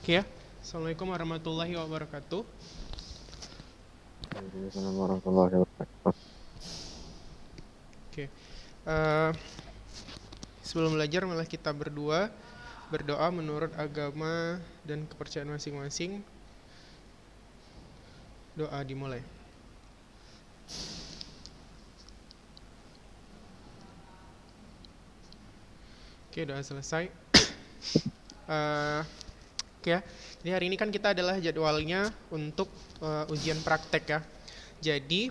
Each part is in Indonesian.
Oke ya. Assalamualaikum warahmatullahi wabarakatuh. Waalaikumsalam warahmatullahi wabarakatuh. Oke. Eh, Sebelum belajar malah kita berdua berdoa menurut agama dan kepercayaan masing-masing. Doa dimulai. Oke, doa selesai. Eh, oke ya. Jadi hari ini kan kita adalah jadwalnya untuk ujian praktek ya. Jadi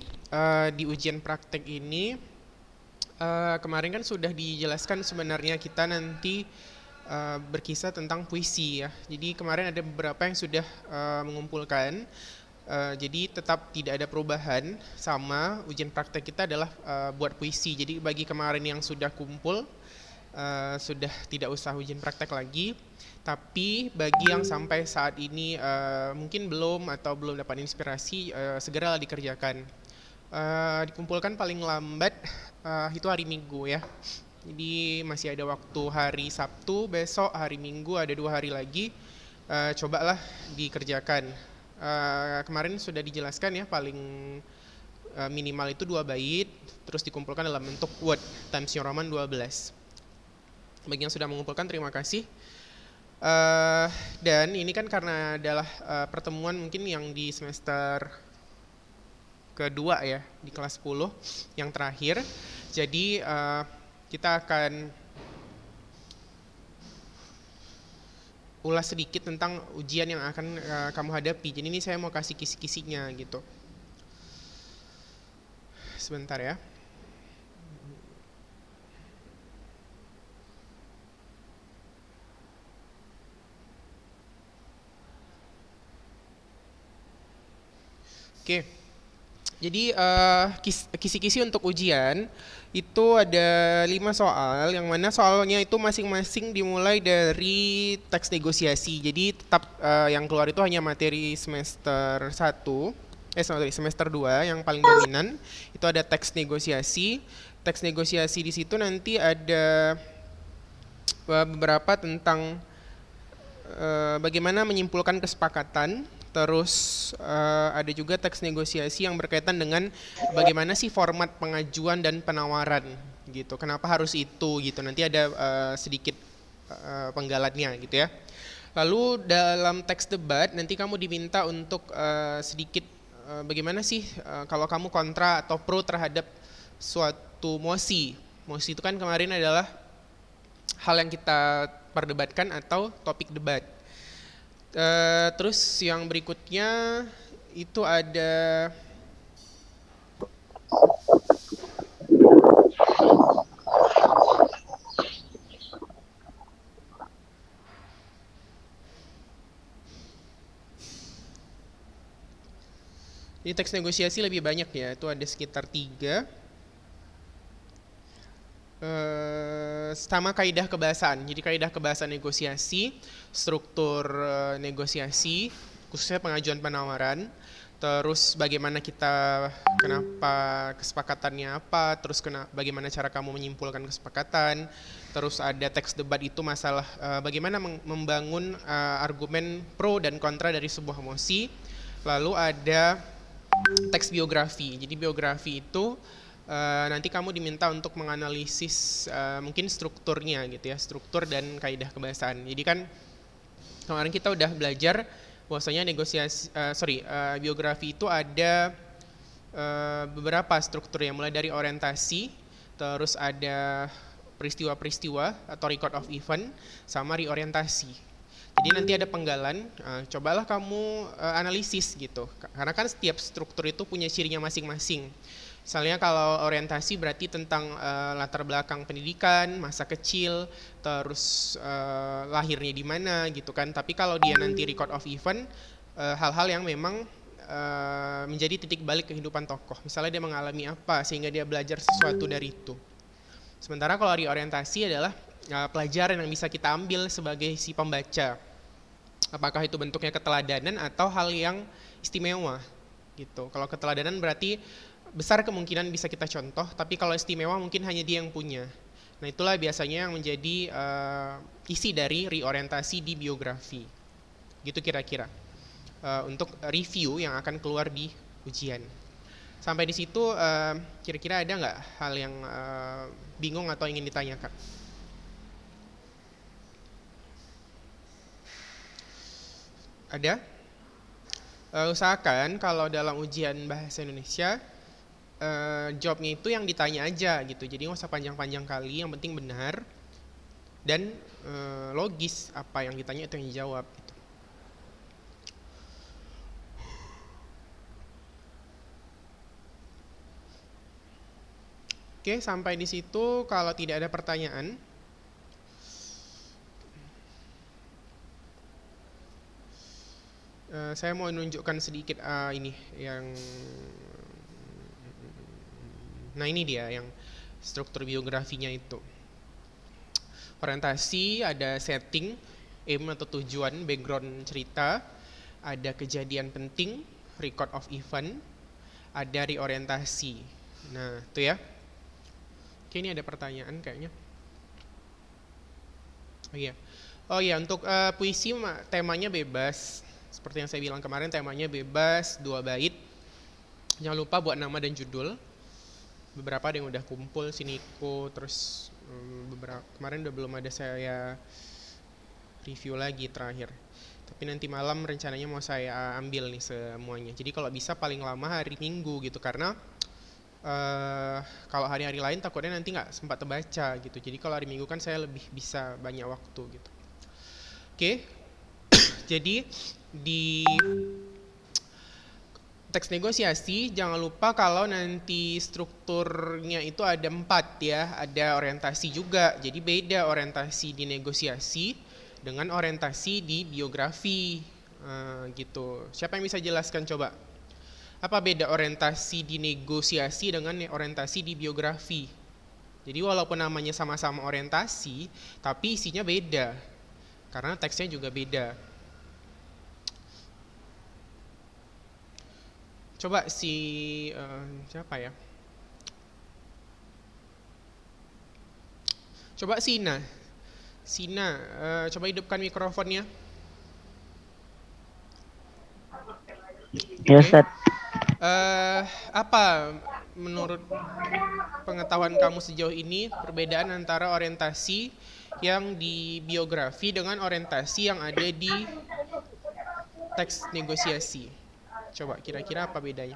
di ujian praktek ini kemarin kan sudah dijelaskan sebenarnya kita nanti berkisah tentang puisi ya. Jadi kemarin ada beberapa yang sudah mengumpulkan. Jadi tetap tidak ada perubahan sama ujian praktek kita adalah buat puisi. Jadi bagi kemarin yang sudah kumpul sudah tidak usah ujian praktek lagi. Tapi bagi yang sampai saat ini mungkin belum atau belum dapat inspirasi segeralah dikerjakan. Dikumpulkan paling lambat itu hari Minggu ya. Jadi masih ada waktu hari Sabtu, besok hari Minggu ada 2 hari lagi. Cobalah dikerjakan. Kemarin sudah dijelaskan ya paling minimal itu 2 bait, terus dikumpulkan dalam bentuk word times your Roman 12. Bagi yang sudah mengumpulkan terima kasih. Dan ini kan karena adalah pertemuan mungkin yang di semester kedua ya di kelas 10 yang terakhir. Jadi kita akan ulas sedikit tentang ujian yang akan kamu hadapi. Jadi ini saya mau kasih kisi-kisinya gitu. Sebentar ya. Oke. Jadi kisi-kisi untuk ujian itu ada 5 soal, yang mana soalnya itu masing-masing dimulai dari teks negosiasi. Jadi tetap yang keluar itu hanya materi semester 1, sorry, semester 2 yang paling dominan. Itu ada teks negosiasi. Teks negosiasi di situ nanti ada beberapa tentang bagaimana menyimpulkan kesepakatan. Terus ada juga teks negosiasi yang berkaitan dengan bagaimana sih format pengajuan dan penawaran gitu. Kenapa harus itu gitu. Nanti ada sedikit penggalatnya gitu ya. Lalu dalam teks debat nanti kamu diminta untuk sedikit bagaimana sih kalau kamu kontra atau pro terhadap suatu mosi. Mosi itu kan kemarin adalah hal yang kita perdebatkan atau topik debat. Terus yang berikutnya itu ada ini teks negosiasi lebih banyak ya, itu ada sekitar 3. Sama kaidah kebahasaan. Jadi kaidah kebahasaan negosiasi, struktur negosiasi, khususnya pengajuan penawaran, terus bagaimana kita, kenapa kesepakatannya apa, terus bagaimana cara kamu menyimpulkan kesepakatan, terus ada teks debat itu masalah bagaimana membangun argumen pro dan kontra dari sebuah mosi, lalu ada teks biografi. Jadi biografi itu nanti kamu diminta untuk menganalisis mungkin strukturnya gitu ya, struktur dan kaidah kebahasaan. Jadi kan kemarin kita udah belajar bahwasanya biografi itu ada beberapa strukturnya, mulai dari orientasi, terus ada peristiwa-peristiwa atau record of event, sama reorientasi. Jadi nanti ada penggalan, cobalah kamu analisis gitu. Karena kan setiap struktur itu punya cirinya masing-masing. Misalnya kalau orientasi berarti tentang latar belakang pendidikan, masa kecil, terus lahirnya di mana gitu kan. Tapi kalau dia nanti record of event, hal-hal yang memang menjadi titik balik kehidupan tokoh. Misalnya dia mengalami apa sehingga dia belajar sesuatu dari itu. Sementara kalau reorientasi adalah pelajaran yang bisa kita ambil sebagai si pembaca. Apakah itu bentuknya keteladanan atau hal yang istimewa gitu. Kalau keteladanan berarti besar kemungkinan bisa kita contoh, tapi kalau istimewa mungkin hanya dia yang punya. Nah itulah biasanya yang menjadi isi dari reorientasi di biografi. Gitu kira-kira untuk review yang akan keluar di ujian. Sampai di situ kira-kira ada nggak hal yang bingung atau ingin ditanyakan? Ada? Usahakan kalau dalam ujian bahasa Indonesia jawabnya itu yang ditanya aja gitu. Jadi nggak usah panjang-panjang kali, yang penting benar dan logis, apa yang ditanya itu yang dijawab gitu. Oke, sampai di situ kalau tidak ada pertanyaan, saya mau menunjukkan sedikit ini yang, nah ini dia yang struktur biografinya itu. Orientasi, ada setting, aim atau tujuan, background cerita, ada kejadian penting, record of event, ada reorientasi. Nah, itu ya. Oke, ini ada pertanyaan kayaknya. Oh iya, untuk puisi temanya bebas. Seperti yang saya bilang kemarin, temanya bebas, 2 bait. Jangan lupa buat nama dan judul. Beberapa ada yang udah kumpul, Siniko, terus beberapa kemarin udah belum ada saya review lagi terakhir. Tapi nanti malam rencananya mau saya ambil nih semuanya. Jadi kalau bisa paling lama hari Minggu gitu, karena kalau hari-hari lain takutnya nanti nggak sempat terbaca gitu. Jadi kalau hari Minggu kan saya lebih bisa banyak waktu gitu. Oke, jadi di teks negosiasi jangan lupa kalau nanti strukturnya itu ada 4 ya, ada orientasi juga. Jadi beda orientasi di negosiasi dengan orientasi di biografi gitu. Siapa yang bisa jelaskan coba? Apa beda orientasi di negosiasi dengan orientasi di biografi? Jadi walaupun namanya sama-sama orientasi, tapi isinya beda. Karena teksnya juga beda. Coba siapa ya? Coba Sina. Sina, coba hidupkan mikrofonnya. Ya, Ustaz. Apa menurut pengetahuan kamu sejauh ini perbedaan antara orientasi yang di biografi dengan orientasi yang ada di teks negosiasi? Coba kira-kira apa bedanya?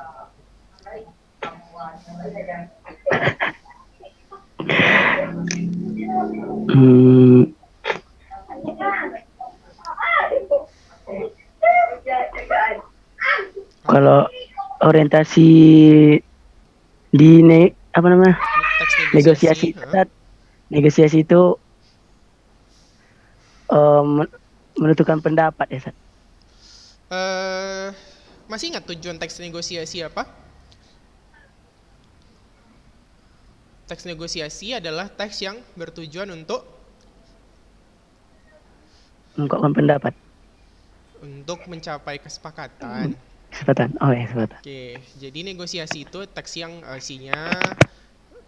Kalau orientasi di Teks negosiasi, negosiasi itu menentukan pendapat ya, Ustaz. Masih ingat tujuan teks negosiasi apa? Teks negosiasi adalah teks yang bertujuan untuk mengungkapkan pendapat. Untuk mencapai kesepakatan. Kesepakatan. Oh ya, kesepakatan. Oke, jadi negosiasi itu teks yang isinya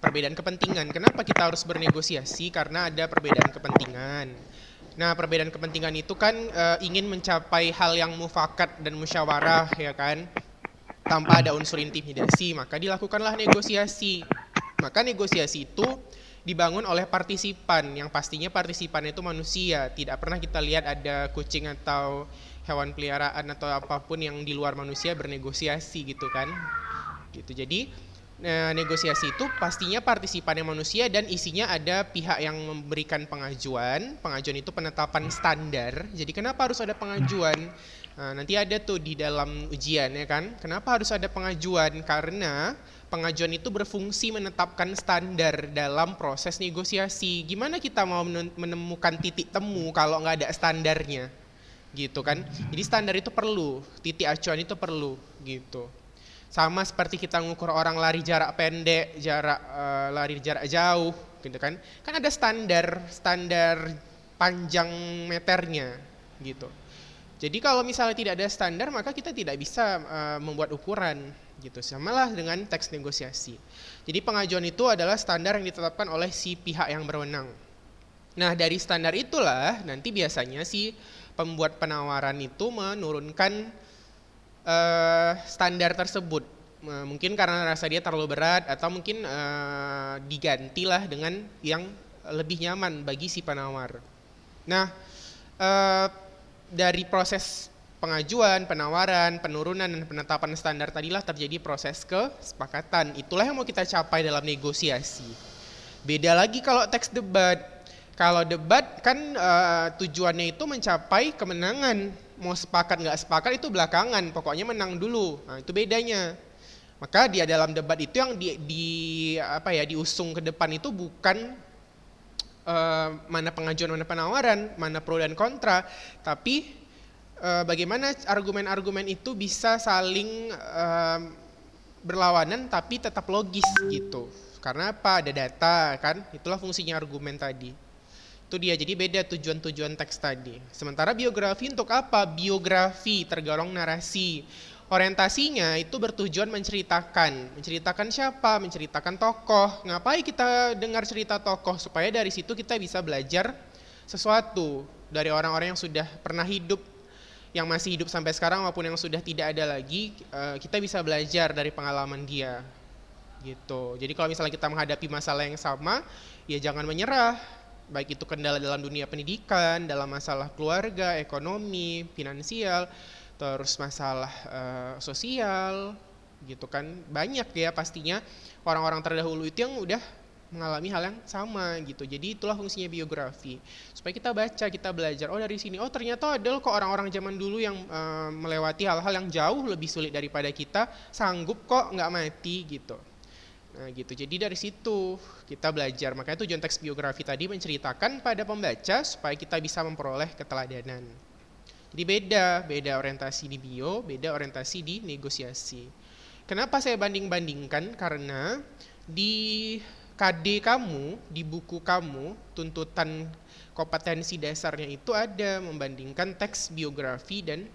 perbedaan kepentingan. Kenapa kita harus bernegosiasi? Karena ada perbedaan kepentingan. Nah, perbedaan kepentingan itu kan ingin mencapai hal yang mufakat dan musyawarah, ya kan? Tanpa ada unsur intimidasi, maka dilakukanlah negosiasi. Maka negosiasi itu dibangun oleh partisipan, yang pastinya partisipan itu manusia. Tidak pernah kita lihat ada kucing atau hewan peliharaan atau apapun yang di luar manusia bernegosiasi gitu kan. Gitu. Jadi negosiasi itu pastinya partisipannya manusia dan isinya ada pihak yang memberikan pengajuan. Pengajuan itu penetapan standar. Jadi kenapa harus ada pengajuan? Nanti ada tuh di dalam ujian ya kan. Kenapa harus ada pengajuan? Karena pengajuan itu berfungsi menetapkan standar dalam proses negosiasi. Gimana kita mau menemukan titik temu kalau nggak ada standarnya? Gitu kan. Jadi standar itu perlu, titik acuan itu perlu gitu. Sama seperti kita ngukur orang lari jarak pendek, lari jarak jauh gitu kan. Kan ada standar panjang meternya gitu. Jadi kalau misalnya tidak ada standar, maka kita tidak bisa membuat ukuran gitu. Samalah dengan teks negosiasi. Jadi pengajuan itu adalah standar yang ditetapkan oleh si pihak yang berwenang. Nah, dari standar itulah nanti biasanya si pembuat penawaran itu menurunkan standar tersebut. Mungkin karena rasa dia terlalu berat atau mungkin digantilah dengan yang lebih nyaman bagi si penawar. Nah, dari proses pengajuan, penawaran, penurunan, dan penetapan standar tadilah terjadi proses kesepakatan. Itulah yang mau kita capai dalam negosiasi. Beda lagi kalau teks debat. Kalau debat kan tujuannya itu mencapai kemenangan. Mau sepakat nggak sepakat itu belakangan, pokoknya menang dulu. Nah, itu bedanya. Maka di dalam debat itu yang diusung ke depan itu bukan mana pengajuan, mana penawaran, mana pro dan kontra, tapi bagaimana argumen-argumen itu bisa saling berlawanan tapi tetap logis gitu. Karena apa? Ada data kan, itulah fungsinya argumen tadi. Itu dia, jadi beda tujuan-tujuan teks tadi. Sementara biografi untuk apa? Biografi tergolong narasi. Orientasinya itu bertujuan menceritakan. Menceritakan siapa? Menceritakan tokoh. Ngapain kita dengar cerita tokoh? Supaya dari situ kita bisa belajar sesuatu dari orang-orang yang sudah pernah hidup, yang masih hidup sampai sekarang maupun yang sudah tidak ada lagi. Kita bisa belajar dari pengalaman dia. Gitu. Jadi kalau misalnya kita menghadapi masalah yang sama, ya jangan menyerah. Baik itu kendala dalam dunia pendidikan, dalam masalah keluarga, ekonomi, finansial, terus masalah sosial, gitu kan. Banyak ya pastinya orang-orang terdahulu itu yang udah mengalami hal yang sama gitu. Jadi itulah fungsinya biografi. Supaya kita baca, kita belajar, oh dari sini, oh ternyata ada kok orang-orang zaman dulu yang melewati hal-hal yang jauh lebih sulit daripada kita, sanggup kok nggak mati gitu. Nah gitu, jadi dari situ kita belajar. Makanya tujuan teks biografi tadi menceritakan pada pembaca supaya kita bisa memperoleh keteladanan. Jadi beda orientasi di bio, beda orientasi di negosiasi. Kenapa saya banding-bandingkan? Karena di KD kamu, di buku kamu, tuntutan kompetensi dasarnya itu ada membandingkan teks biografi dan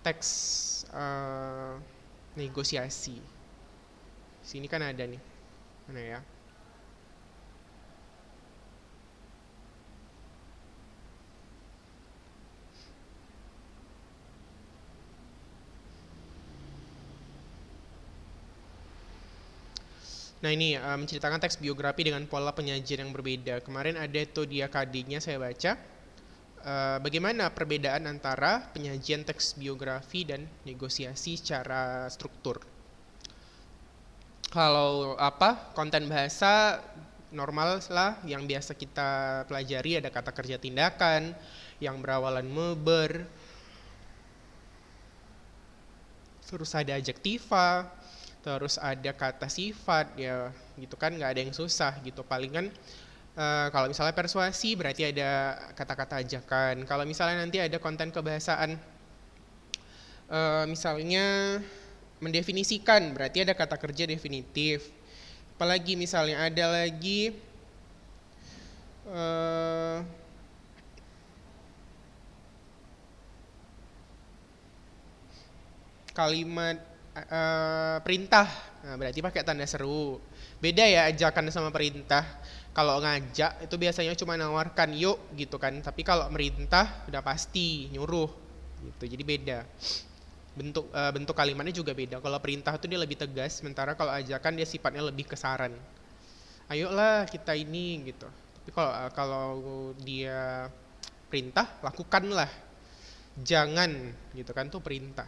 teks negosiasi. Sini kan ada nih, mana ya? Nah ini menceritakan teks biografi dengan pola penyajian yang berbeda. Kemarin ada tuh dia KD-nya saya baca. Bagaimana perbedaan antara penyajian teks biografi dan negosiasi secara struktur. Kalau konten bahasa normal lah yang biasa kita pelajari, ada kata kerja tindakan yang berawalan meber, terus ada adjektiva, terus ada kata sifat ya gitu kan, nggak ada yang susah gitu. Palingan kalau misalnya persuasi berarti ada kata-kata ajakan. Kalau misalnya nanti ada konten kebahasaan misalnya mendefinisikan berarti ada kata kerja definitif. Apalagi misalnya ada lagi kalimat perintah, nah, berarti pakai tanda seru. Beda ya ajakan sama perintah. Kalau ngajak itu biasanya cuma nawarkan yuk gitu kan, tapi kalau merintah udah pasti nyuruh gitu. Jadi beda. Bentuk kalimatnya juga beda. Kalau perintah itu dia lebih tegas, sementara kalau ajakan dia sifatnya lebih ke saran. Ayolah kita ini gitu. Tapi kalau dia perintah, lakukanlah. Jangan gitu kan, tuh perintah.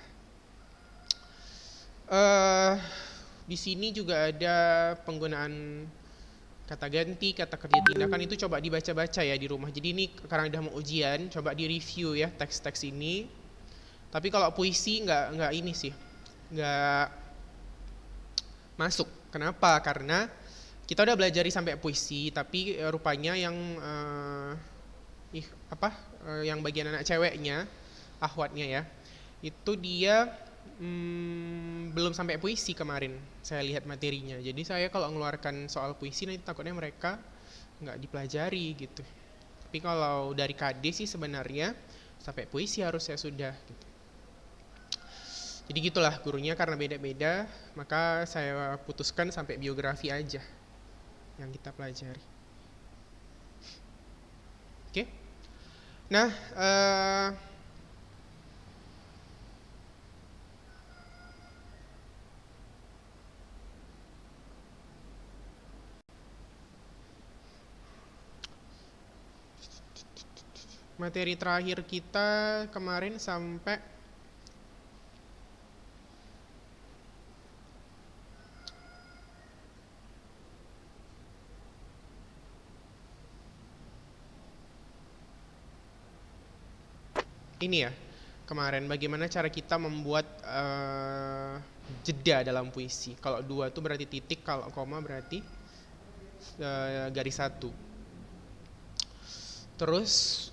Di sini juga ada penggunaan kata ganti, kata kerja tindakan, itu coba dibaca-baca ya di rumah. Jadi ini karena udah mau ujian, coba di-review ya teks-teks ini. Tapi kalau puisi nggak ini sih, nggak masuk. Kenapa? Karena kita udah belajari sampai puisi, tapi rupanya yang yang bagian anak ceweknya, ahwatnya ya, itu dia belum sampai puisi kemarin. Saya lihat materinya. Jadi saya kalau ngeluarkan soal puisi nanti takutnya mereka nggak dipelajari gitu. Tapi kalau dari KD sih sebenarnya sampai puisi harusnya sudah. Gitu. Jadi gitulah gurunya karena beda-beda, maka saya putuskan sampai biografi aja yang kita pelajari. Oke. Nah, Materi terakhir kita kemarin sampai ini ya. Kemarin bagaimana cara kita membuat jeda dalam puisi. Kalau dua itu berarti titik, kalau koma berarti garis satu. Terus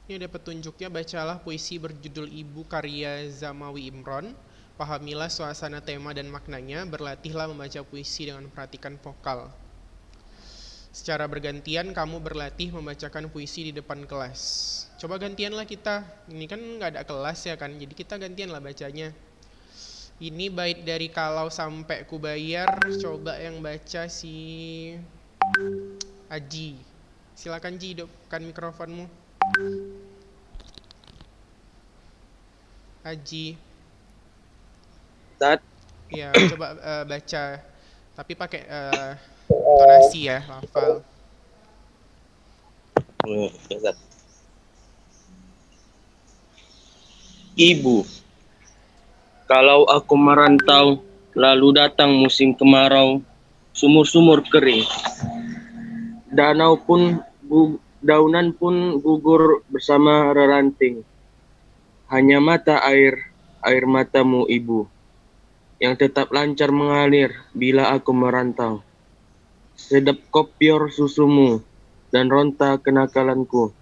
ini ada petunjuknya, bacalah puisi berjudul Ibu karya Zamawi Imron. Pahamilah suasana, tema, dan maknanya. Berlatihlah membaca puisi dengan perhatikan vokal. Secara bergantian kamu berlatih membacakan puisi di depan kelas. Coba gantianlah kita. Ini kan nggak ada kelas ya kan, jadi kita gantianlah bacanya. Ini bait dari Kalau Sampai Ku Bayar. Coba yang baca si Aji. Silakan Ji, hidupkan mikrofonmu. Aji. Ustaz, Ya, coba baca. Tapi pakai intonasi ya, lafal. Ustaz. Ibu, kalau aku merantau, lalu datang musim kemarau, sumur-sumur kering, daunan pun gugur bersama reranting. Hanya mata air matamu ibu, yang tetap lancar mengalir bila aku merantau. Sedap kopior susumu dan ronta kenakalanku.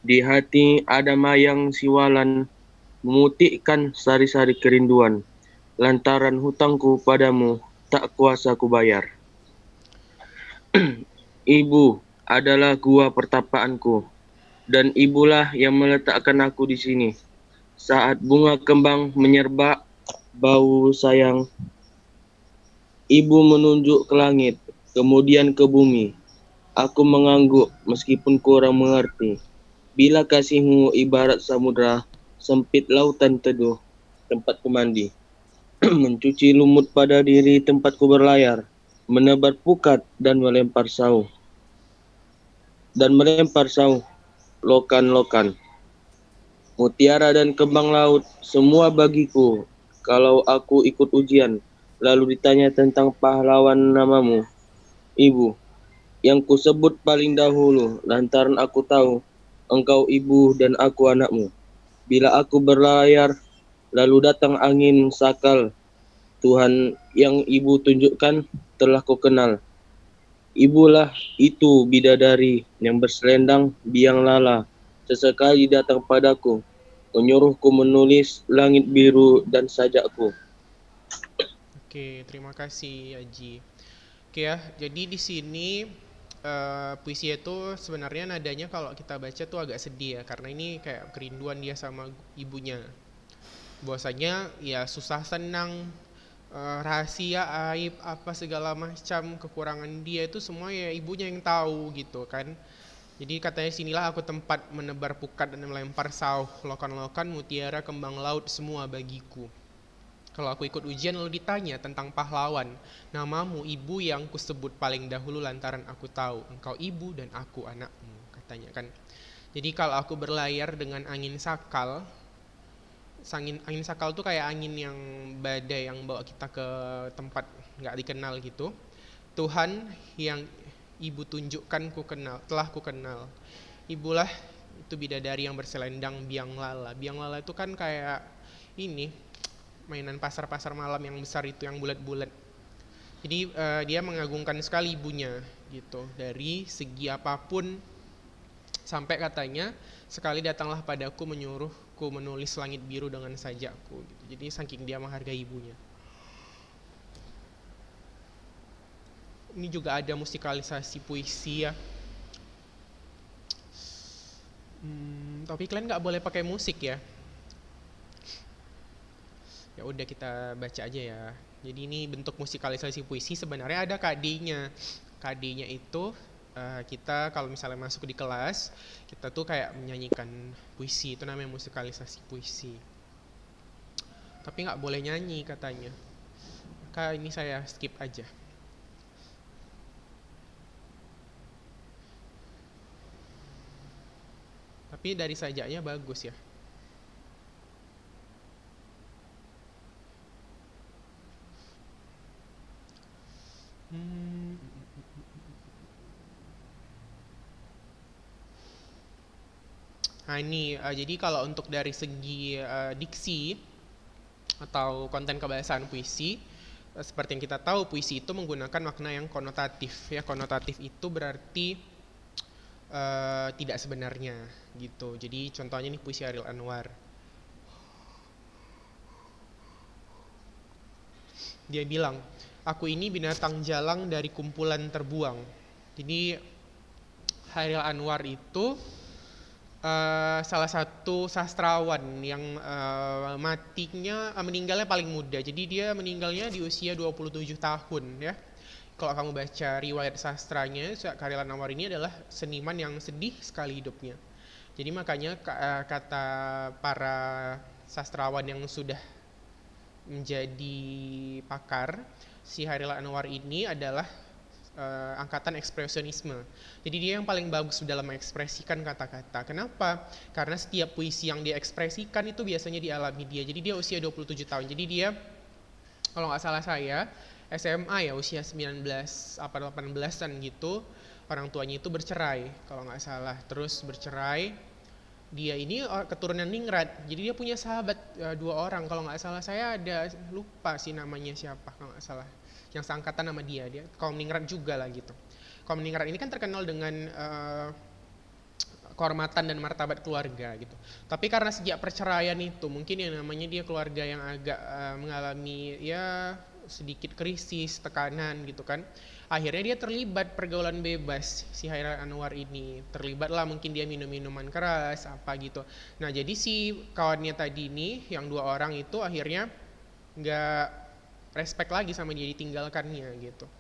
Di hati ada mayang siwalan memutihkan sari-sari kerinduan. Lantaran hutangku padamu tak kuasa ku bayar. Ibu adalah gua pertapaanku, dan ibulah yang meletakkan aku di sini. Saat bunga kembang menyerba bau sayang, ibu menunjuk ke langit, kemudian ke bumi. Aku mengangguk meskipun kurang mengerti. Bila kasihmu ibarat samudra, sempit lautan teduh, tempatku mandi. Mencuci lumut pada diri tempatku berlayar, menebar pukat dan melempar sauh. Lokan-lokan. Mutiara dan kembang laut, semua bagiku. Kalau aku ikut ujian, lalu ditanya tentang pahlawan namamu, Ibu, yang kusebut paling dahulu, lantaran aku tahu engkau ibu dan aku anakmu. Bila aku berlayar, lalu datang angin sakal, Tuhan yang ibu tunjukkan telah ku kenal. Ibulah itu bidadari yang berselendang biang lala, sesekali datang padaku, menyuruhku menulis langit biru dan sajakku. Oke, terima kasih Aji. Oke ya, jadi di sini puisi itu sebenarnya nadanya kalau kita baca tuh agak sedih ya, karena ini kayak kerinduan dia sama ibunya. Bahwasanya ya susah senang, rahasia, aib, apa segala macam kekurangan dia itu semua ya ibunya yang tahu gitu kan. Jadi katanya sinilah aku tempat menebar pukat dan melempar sauh, lokan-lokan, mutiara, kembang laut semua bagiku. Kalau aku ikut ujian lalu ditanya tentang pahlawan, namamu ibu yang kusebut paling dahulu lantaran aku tahu engkau ibu dan aku anakmu, katanya kan. Jadi kalau aku berlayar dengan angin sakal, angin sakal tuh kayak angin yang badai yang bawa kita ke tempat nggak dikenal gitu. Tuhan yang ibu tunjukkan telah ku kenal. Ibulah itu bidadari yang berselendang biang lala. Biang lala itu kan kayak ini mainan pasar-pasar malam yang besar itu yang bulat-bulat. Jadi dia mengagungkan sekali ibunya gitu. Dari segi apapun, sampai katanya sekali datanglah padaku menyuruhku menulis langit biru dengan sajakku gitu. Jadi saking dia menghargai ibunya. Ini juga ada musikalisasi puisi ya. Tapi kalian nggak boleh pakai musik ya. Ya udah kita baca aja ya. Jadi ini bentuk musikalisasi puisi sebenarnya ada KD-nya. KD-nya itu kita kalau misalnya masuk di kelas, kita tuh kayak menyanyikan puisi, itu namanya musikalisasi puisi. Tapi nggak boleh nyanyi katanya. Maka ini saya skip aja. Tapi dari sajaknya bagus ya. Nah ini, jadi kalau untuk dari segi diksi atau konten kebahasaan puisi, seperti yang kita tahu puisi itu menggunakan makna yang konotatif ya. Konotatif itu berarti tidak sebenarnya gitu. Jadi contohnya nih puisi Chairil Anwar. Dia bilang, aku ini binatang jalang dari kumpulan terbuang. Jadi Chairil Anwar itu salah satu sastrawan yang meninggalnya paling muda. Jadi dia meninggalnya di usia 27 tahun ya. Kalau kamu baca riwayat sastranya, Chairil Anwar ini adalah seniman yang sedih sekali hidupnya. Jadi makanya kata para sastrawan yang sudah menjadi pakar, si Chairil Anwar ini adalah angkatan ekspresionisme. Jadi dia yang paling bagus dalam mengekspresikan kata-kata. Kenapa? Karena setiap puisi yang dia ekspresikan itu biasanya dialami dia. Jadi dia usia 27 tahun. Jadi dia, kalau nggak salah saya, SMA ya, usia 19 apa 18-an gitu. Orang tuanya itu bercerai, kalau nggak salah. Terus bercerai, dia ini keturunan ningrat. Jadi dia punya sahabat 2 orang. Kalau nggak salah saya ada, lupa sih namanya siapa kalau nggak salah. Yang seangkatan sama dia kaum ningrat juga lah gitu. Kaum ningrat ini kan terkenal dengan kehormatan dan martabat keluarga gitu. Tapi karena sejak perceraian itu mungkin yang namanya dia keluarga yang agak mengalami ya sedikit krisis, tekanan gitu kan. Akhirnya dia terlibat pergaulan bebas, si Chairil Anwar ini. Terlibat lah, mungkin dia minum minuman keras apa gitu. Nah jadi si kawannya tadi nih, yang 2 orang itu akhirnya nggak respect lagi sama dia, ditinggalkannya gitu.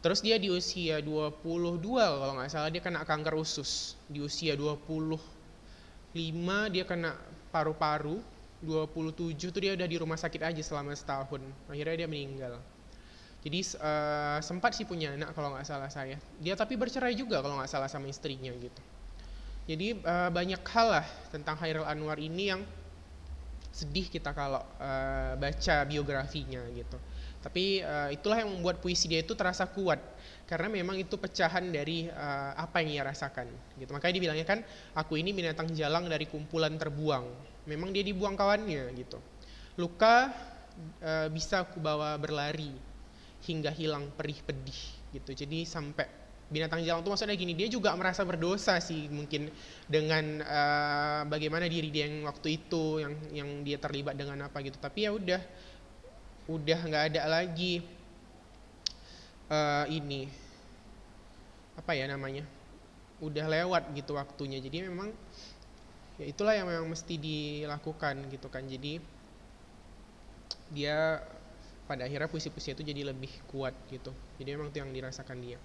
Terus dia di usia 22 kalau nggak salah dia kena kanker usus. Di usia 25 dia kena paru-paru. 27 tuh dia udah di rumah sakit aja selama setahun. Akhirnya dia meninggal. Jadi sempat sih punya anak kalau nggak salah saya. Dia tapi bercerai juga kalau nggak salah sama istrinya gitu. Jadi banyak hal lah tentang Chairil Anwar ini yang sedih kita kalau baca biografinya gitu. Tapi itulah yang membuat puisi dia itu terasa kuat, karena memang itu pecahan dari apa yang ia rasakan gitu. Makanya dibilangnya kan, aku ini binatang jalang dari kumpulan terbuang. Memang dia dibuang kawannya gitu. Luka bisa aku bawa berlari hingga hilang perih pedih gitu. Jadi sampai binatang jalang itu maksudnya gini, dia juga merasa berdosa sih mungkin dengan bagaimana diri dia yang waktu itu, yang dia terlibat dengan apa gitu. Tapi ya udah nggak ada lagi ini apa ya namanya, udah lewat gitu waktunya. Jadi memang ya itulah yang memang mesti dilakukan gitu kan. Jadi dia pada akhirnya puisi-puisi itu jadi lebih kuat gitu. Jadi memang itu yang dirasakan dia.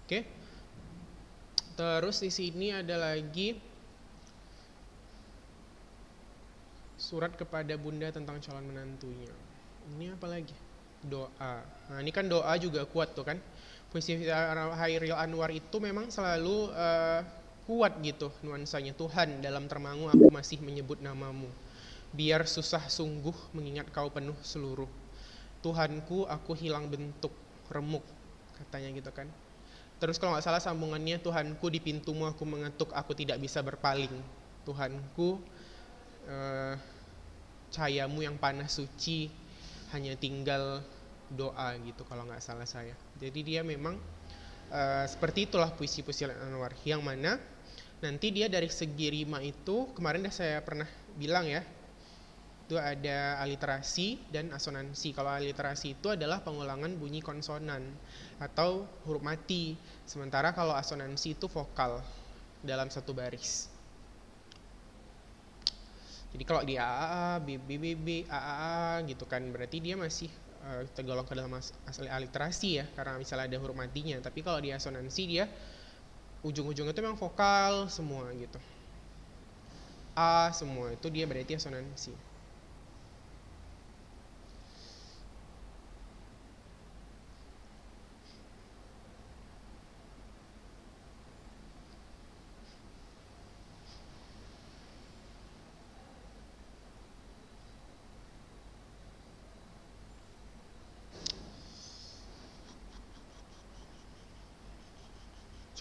Oke. Terus di sini ada lagi surat kepada bunda tentang calon menantunya. Ini apa lagi? Doa. Nah, ini kan doa juga kuat tuh kan. Puisi Chairil Anwar itu memang selalu kuat gitu nuansanya. Tuhan, dalam termangu aku masih menyebut namamu. Biar susah sungguh mengingat kau penuh seluruh. Tuhanku, aku hilang bentuk, remuk, katanya gitu kan. Terus kalau nggak salah sambungannya, Tuhanku di pintumu aku mengetuk, aku tidak bisa berpaling. Tuhanku, cahayamu yang panas suci, hanya tinggal doa gitu kalau nggak salah saya. Jadi dia memang seperti itulah puisi-puisi Anwar, yang mana nanti dia dari segi rima itu, kemarin dah saya pernah bilang ya, Itu ada aliterasi dan asonansi. Kalau aliterasi itu adalah pengulangan bunyi konsonan atau huruf mati. Sementara kalau asonansi itu vokal dalam satu baris. Jadi kalau di A, B, B, B, B, A gitu kan, berarti dia masih tergolong ke dalam asal aliterasi ya, karena misalnya ada huruf matinya. Tapi kalau di asonansi dia ujung-ujungnya itu memang vokal semua gitu. A semua itu dia berarti asonansi.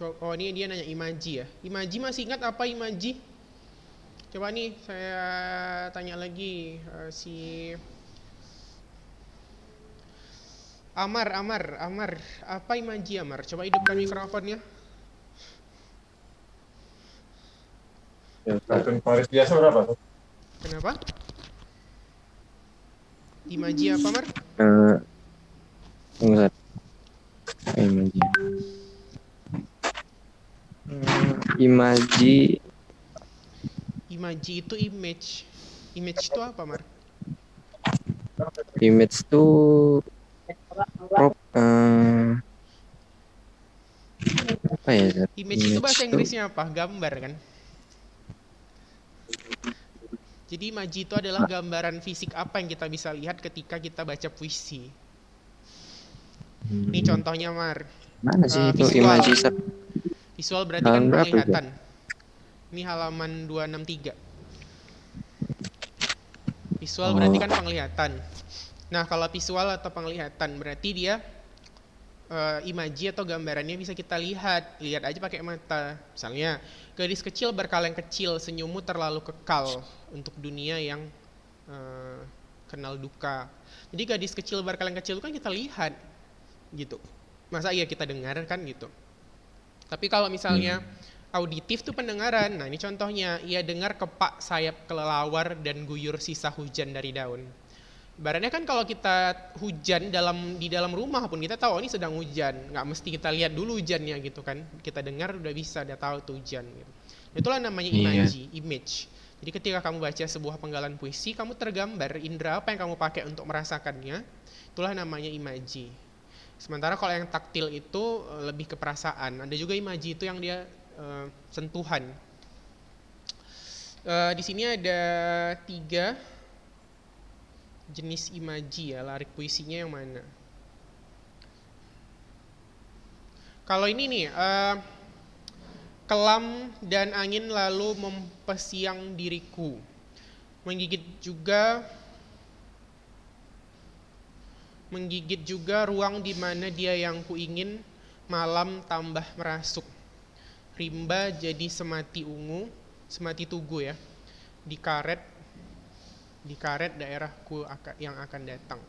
Oh ini dia nanya imaji ya. Imaji masih ingat apa imaji? Coba nih saya tanya lagi si Amar, apa imaji Amar? Coba hidupkan mikrofonnya. Ya, Ustaz. Racun Paris biasa berapa tuh? Kenapa? Imaji apa Mar? Tunggu, Ustaz. Imaji. Imaji. Imaji itu image. Image itu apa Mar? Image itu apa ya, Ustaz? Image itu bahasa Inggrisnya apa? Gambar kan? Jadi imaji itu adalah gambaran fisik apa yang kita bisa lihat ketika kita baca puisi. Ini contohnya Mar. Mana sih itu Visual. imaji, Ustaz? Visual berarti kan Halaman berapa itu? penglihatan. Ini halaman 263. Visual berarti kan penglihatan. Nah kalau visual atau penglihatan berarti dia imaji atau gambarannya bisa kita lihat aja pakai mata. Misalnya gadis kecil berkaleng kecil, senyummu terlalu kekal untuk dunia yang kenal duka. Jadi gadis kecil berkaleng kecil itu kan kita lihat gitu. Masa iya kita dengar kan gitu. Tapi kalau misalnya auditif tuh pendengaran. Nah ini contohnya, ia dengar kepak sayap kelelawar dan guyur sisa hujan dari daun. Ibaratnya kan kalau kita hujan di dalam rumah pun kita tahu ini sedang hujan, nggak mesti kita lihat dulu hujannya gitu kan, kita dengar udah bisa, udah tahu itu hujan gitu. Itulah namanya imaji, image. Jadi ketika kamu baca sebuah penggalan puisi, kamu tergambar, indera apa yang kamu pakai untuk merasakannya, itulah namanya imaji. Sementara kalau yang taktil itu lebih ke perasaan. Ada juga imaji itu yang dia sentuhan. Di sini ada 3 jenis imaji ya, larik puisinya yang mana? Kalau ini nih, kelam dan angin lalu mempesiang diriku, menggigit juga ruang di mana dia yang kuingin, malam tambah merasuk, rimba jadi semati ungu, semati tugu ya, di karet daerahku yang akan datang.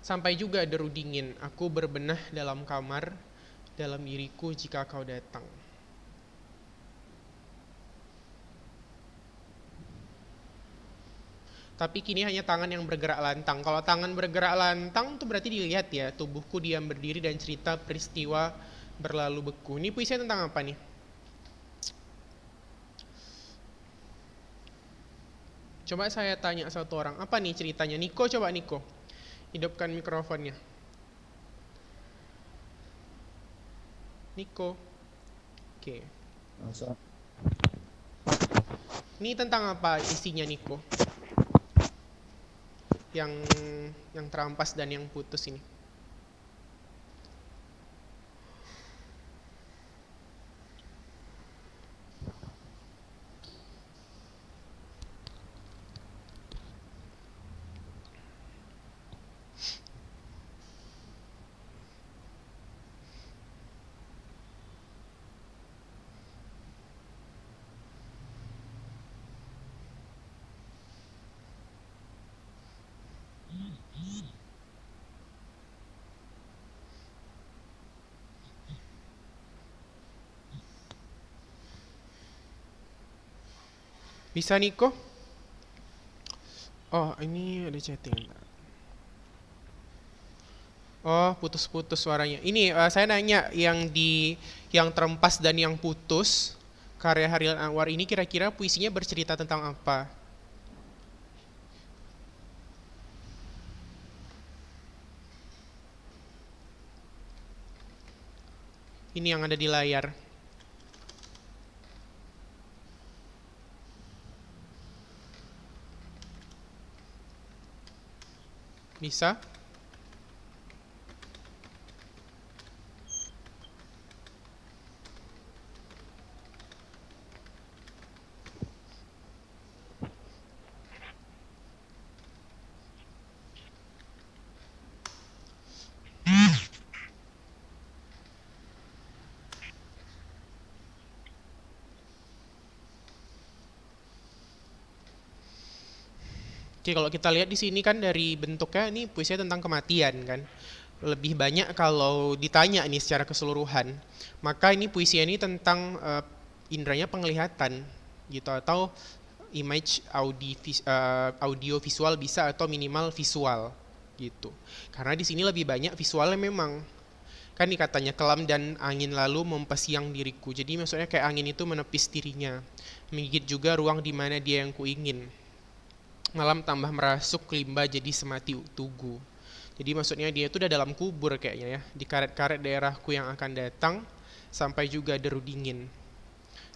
Sampai juga deru dingin, aku berbenah dalam kamar, dalam diriku jika kau datang. Tapi kini hanya tangan yang bergerak lantang. Kalau tangan bergerak lantang itu berarti dilihat ya, tubuhku diam berdiri dan cerita peristiwa berlalu beku. Ini puisinya tentang apa nih? Coba saya tanya satu orang, apa nih ceritanya? Niko, coba Niko. Hidupkan mikrofonnya. Niko. Oke. Ini tentang apa isinya Niko? Yang terampas dan yang putus ini. Bisa Niko? Oh, ini ada chatting. Oh, putus-putus suaranya. Ini saya nanya yang terempas dan yang putus karya Harilan Anwar ini kira-kira puisinya bercerita tentang apa? Ini yang ada di layar. Bisa? Oke, kalau kita lihat di sini kan dari bentuknya ini puisinya tentang kematian kan. Lebih banyak kalau ditanya ini secara keseluruhan. Maka ini puisinya ini tentang indranya penglihatan gitu atau image audio visual bisa atau minimal visual gitu. Karena di sini lebih banyak visualnya memang. Kan nih katanya kelam dan angin lalu mempesiang diriku. Jadi maksudnya kayak angin itu menepis dirinya. Menggigit juga ruang di mana dia yang kuingin. Malam tambah merasuk limbah jadi semati tugu. Jadi maksudnya dia itu udah dalam kubur kayaknya ya, di karet-karet daerahku yang akan datang, sampai juga deru dingin.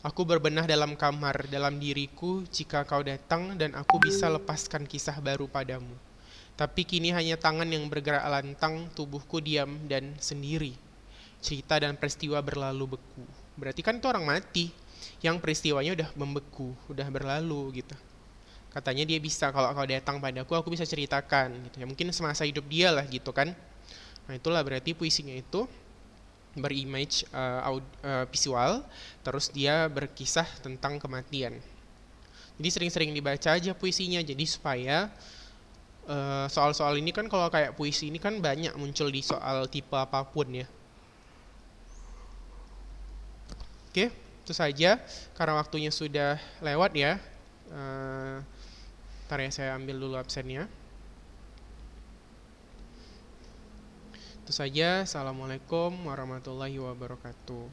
Aku berbenah dalam kamar, dalam diriku jika kau datang dan aku bisa lepaskan kisah baru padamu. Tapi kini hanya tangan yang bergerak lantang, tubuhku diam dan sendiri. Cerita dan peristiwa berlalu beku. Berarti kan itu orang mati, yang peristiwanya udah membeku, udah berlalu gitu. Katanya dia bisa, kalau kau datang padaku, aku bisa ceritakan gitu. Ya mungkin semasa hidup dia lah gitu kan. Nah itulah berarti puisinya itu berimage visual, terus dia berkisah tentang kematian. Jadi sering-sering dibaca aja puisinya, jadi supaya soal-soal ini kan kalau kayak puisi ini kan banyak muncul di soal tipe apapun ya. Oke, itu saja karena waktunya sudah lewat ya. Ntar ya saya ambil dulu absennya. Itu saja. Assalamualaikum warahmatullahi wabarakatuh.